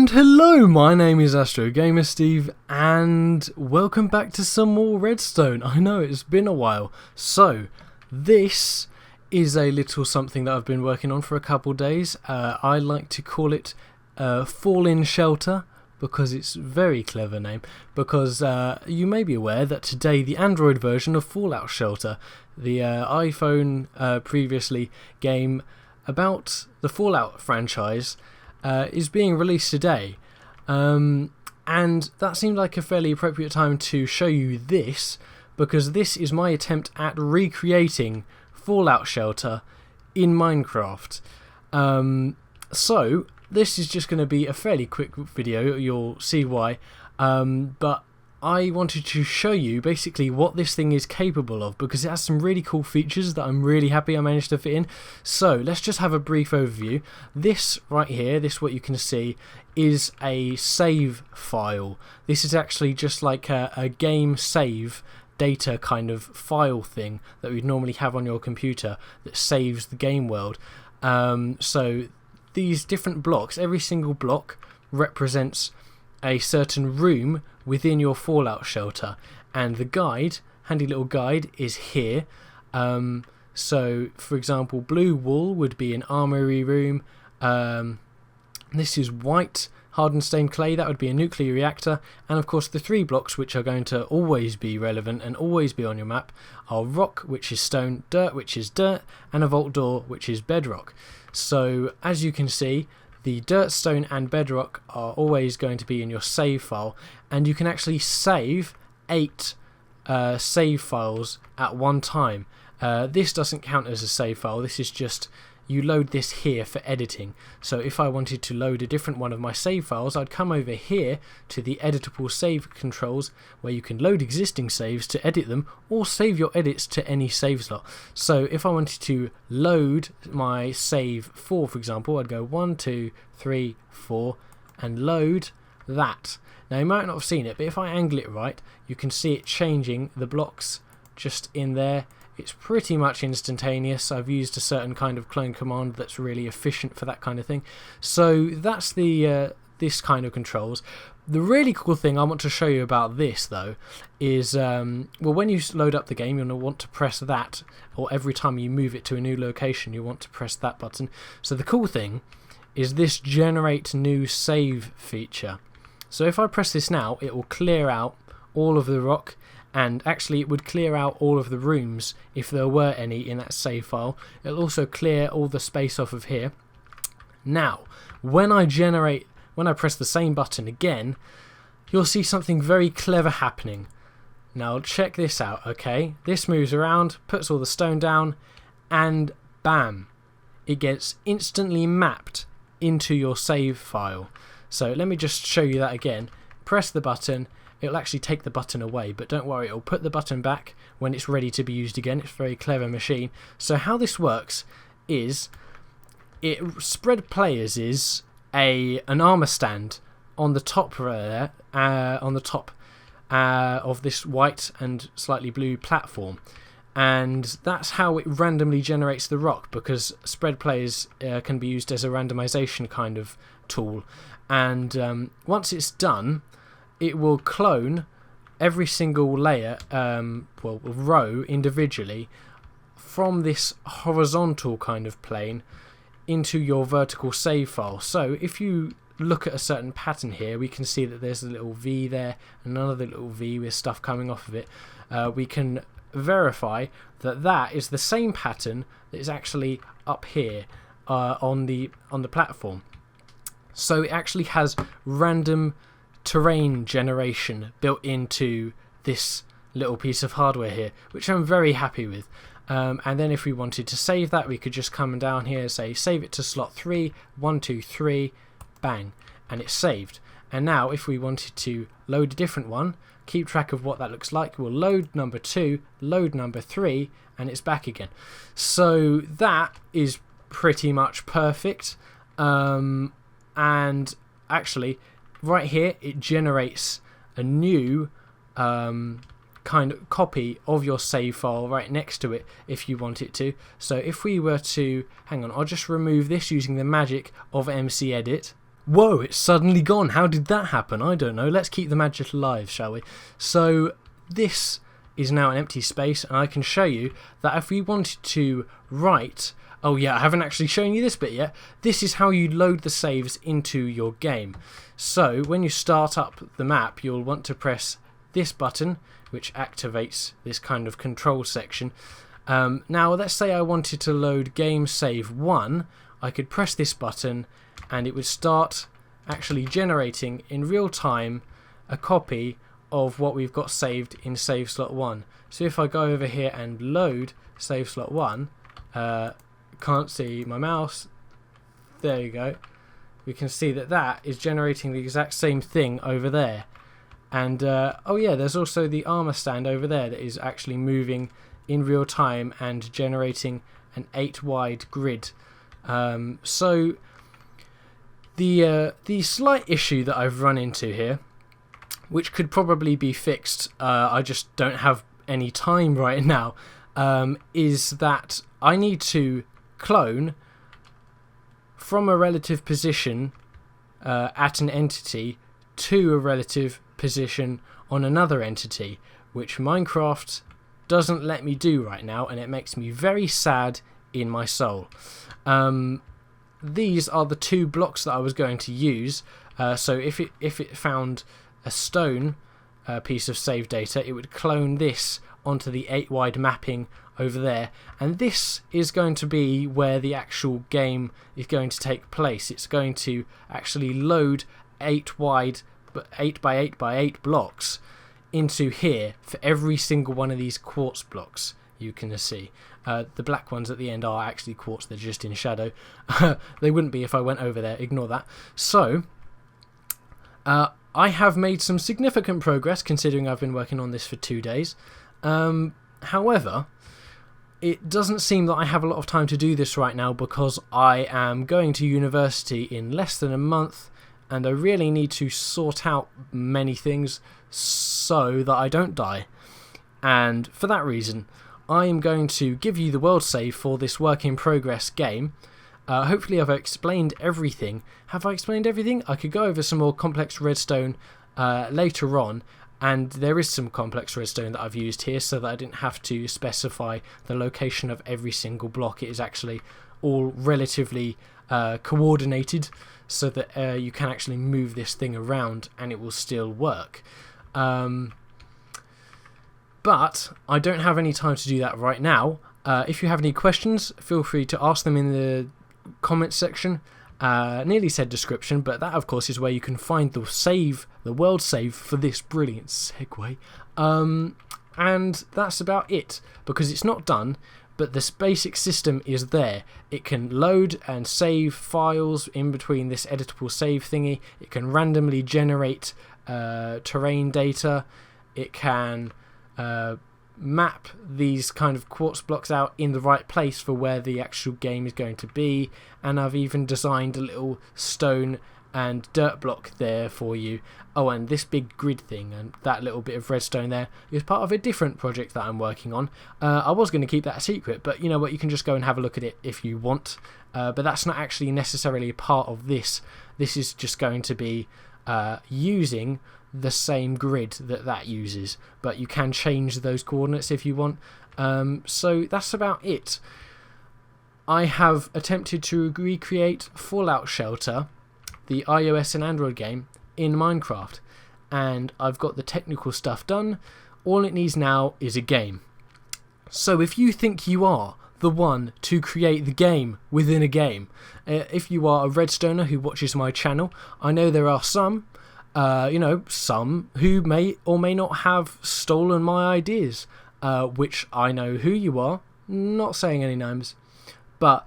And hello, my name is Astro Steve, and welcome back to some more Redstone. I know it's been a while. So, this is a little something that I've been working on for a couple days. I like to call it Fall-In Shelter, because it's a very clever name. Because you may be aware that today the Android version of Fallout Shelter, the iPhone previously game about the Fallout franchise, is being released today, and that seemed like a fairly appropriate time to show you this, because this is my attempt at recreating Fallout Shelter in Minecraft. So this is just going to be a fairly quick video, you'll see why, but I wanted to show you basically what this thing is capable of, because it has some really cool features that I'm really happy I managed to fit in. So let's just have a brief overview. This right here, this what you can see, is a save file. This is actually just like a game save data kind of file thing that we'd normally have on your computer that saves the game world. So these different blocks, every single block represents a certain room within your Fallout shelter, and the guide, handy little guide, is here. So for example, blue wool would be an armory room. This is white hardened stained clay, that would be a nuclear reactor, and of course the three blocks which are going to always be relevant and always be on your map are rock, which is stone, dirt, which is dirt, and a vault door, which is bedrock. So as you can see, the dirt, stone and bedrock are always going to be in your save file, and you can actually save 8 save files at one time. This doesn't count as a save file, this is just, you load this here for editing. So if I wanted to load a different one of my save files, I'd come over here to the editable save controls, where you can load existing saves to edit them, or save your edits to any save slot. So if I wanted to load my save 4, for example, I'd go 1, 2, 3, 4 and load that. Now you might not have seen it, but if I angle it right, you can see it changing the blocks just in there. It's pretty much instantaneous. I've used a certain kind of clone command that's really efficient for that kind of thing. So that's the this kind of controls. The really cool thing I want to show you about this though is, well, when you load up the game, you'll want to press that, or every time you move it to a new location you want to press that button. So the cool thing is this generate new save feature. So if I press this now, it will clear out all of the rock, and actually it would clear out all of the rooms if there were any in that save file. It'll also clear all the space off of here. Now when I press the same button again, you'll see something very clever happening. Now check this out, okay? This moves around, puts all the stone down, and bam, it gets instantly mapped into your save file. So let me just show you that again. Press the button, it'll actually take the button away, but don't worry, it'll put the button back when it's ready to be used again. It's a very clever machine. So how this works is, spread players is an armor stand on the top there, on the top of this white and slightly blue platform, and that's how it randomly generates the rock, because spread players can be used as a randomization kind of tool, and once it's done, it will clone every single layer, well, row individually from this horizontal kind of plane into your vertical save file. So if you look at a certain pattern here, we can see that there's a little V there, another little V with stuff coming off of it. We can verify that that is the same pattern that is actually up here on the platform. So it actually has random terrain generation built into this little piece of hardware here, which I'm very happy with. And then if we wanted to save that, we could just come down here and say save it to slot 3, 1, 2, 3, bang, and it's saved. And now if we wanted to load a different one, keep track of what that looks like, we'll load number 2, load number 3, and it's back again. So that is pretty much perfect. And actually right here it generates a new kind of copy of your save file right next to it if you want it to. So if we were to, hang on, I'll just remove this using the magic of MC Edit. Whoa, it's suddenly gone. How did that happen? I don't know. Let's keep the magic alive, shall we? So this is now an empty space, and I can show you that if we wanted to write... Oh yeah, I haven't actually shown you this bit yet. This is how you load the saves into your game. So when you start up the map, you'll want to press this button, which activates this kind of control section. Now let's say I wanted to load game save 1. I could press this button and it would start actually generating in real time a copy of what we've got saved in save slot 1. So if I go over here and load save slot 1, can't see my mouse, there you go, we can see that that is generating the exact same thing over there. And oh yeah, there's also the armor stand over there that is actually moving in real time and generating an 8 wide grid. So the slight issue that I've run into here, which could probably be fixed, I just don't have any time right now, is that I need to clone from a relative position at an entity to a relative position on another entity, which Minecraft doesn't let me do right now, and it makes me very sad in my soul. These are the 2 blocks that I was going to use. So if it found a stone piece of save data, it would clone this onto the 8 wide mapping over there, and this is going to be where the actual game is going to take place. It's going to actually load 8 wide 8 by 8 by 8 blocks into here for every single one of these quartz blocks. You can see the black ones at the end are actually quartz, they're just in shadow. They wouldn't be if I went over there, ignore that. So I have made some significant progress considering I've been working on this for 2 days. However, it doesn't seem that I have a lot of time to do this right now because I am going to university in less than a month, and I really need to sort out many things so that I don't die. And for that reason, I am going to give you the world save for this work in progress game. Hopefully I've explained everything. Have I explained everything? I could go over some more complex redstone later on, and there is some complex redstone that I've used here so that I didn't have to specify the location of every single block. It is actually all relatively coordinated so that you can actually move this thing around and it will still work. But I don't have any time to do that right now. If you have any questions, feel free to ask them in the comments section. Nearly said description, but that of course is where you can find the save, the world save for this brilliant segue. And that's about it, because it's not done, but this basic system is there. It can load and save files in between this editable save thingy. It can randomly generate terrain data. It can map these kind of quartz blocks out in the right place for where the actual game is going to be, and I've even designed a little stone and dirt block there for you. Oh, and this big grid thing and that little bit of redstone there is part of a different project that I'm working on. I was going to keep that a secret, but you know what, you can just go and have a look at it if you want, but that's not actually necessarily a part of this. This is just going to be using the same grid that uses, but you can change those coordinates if you want. So that's about it. I have attempted to recreate Fallout Shelter, the iOS and Android game, in Minecraft, and I've got the technical stuff done. All it needs now is a game. So if you think you are the one to create the game within a game, if you are a redstoner who watches my channel, I know there are some some who may or may not have stolen my ideas, which I know who you are, not saying any names, but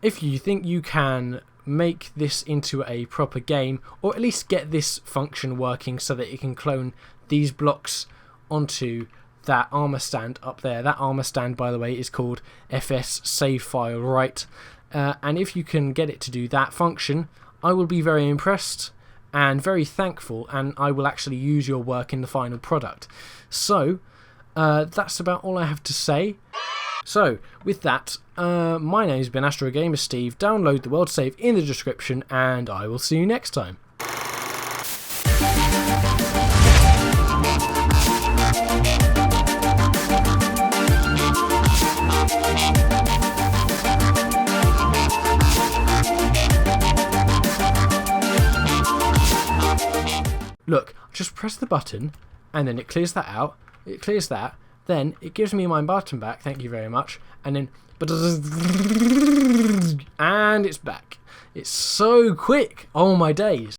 if you think you can make this into a proper game, or at least get this function working so that it can clone these blocks onto that armor stand up there. That armor stand, by the way, is called FS save file right, and if you can get it to do that function, I will be very impressed and very thankful, and I will actually use your work in the final product. So that's about all I have to say. So, with that, my name's been Astro Gamer Steve. Download the world save in the description, and I will see you next time. Look, just press the button, and then it clears that out. It clears that. Then it gives me my button back. Thank you very much. And then, and it's back. It's so quick. Oh my days.